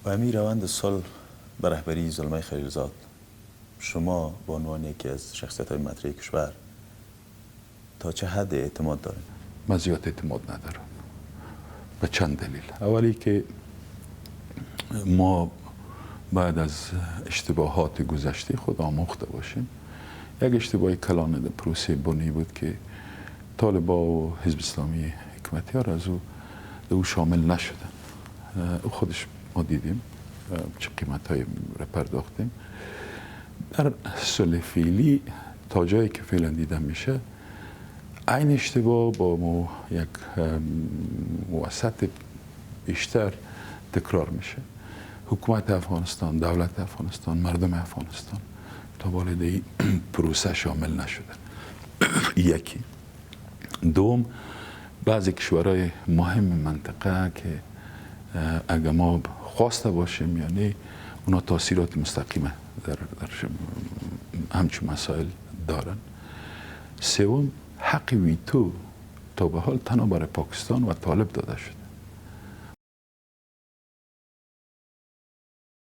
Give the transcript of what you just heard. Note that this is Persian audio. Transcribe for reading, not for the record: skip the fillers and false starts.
و همین روند صلح به رهبری زلمه خلیلزاد، شما به عنوان یکی از شخصیت‌های مطرح کشور تا چه حد اعتماد دارید؟ من زیاد اعتماد ندارم به چند دلیل. اولی که ما بعد از اشتباهات گذشته خود آموخته باشیم. یک اشتباه کلان در پروسه بنی بود که طالبا و حزب اسلامی حکمتیار از او شامل نشدن. او خودش ما دیدیم چه قیمت هایی را پرداختیم. در صلح فعلی تا جایی که فعلا دیده میشه این اشتباه با یک وسط بیشتر تکرار میشه. حکومت افغانستان، دولت افغانستان، مردم افغانستان تا بالای این پروسه شامل نشدن. یکی. دوم، بعضی کشورهای مهم منطقه که اگر ما خواسته باشیم یعنی اونا تاثیرات مستقیمه در همچون مسائل دارن. سوم، حق ویتو تا به حال تنها برای پاکستان و طالب داده شده.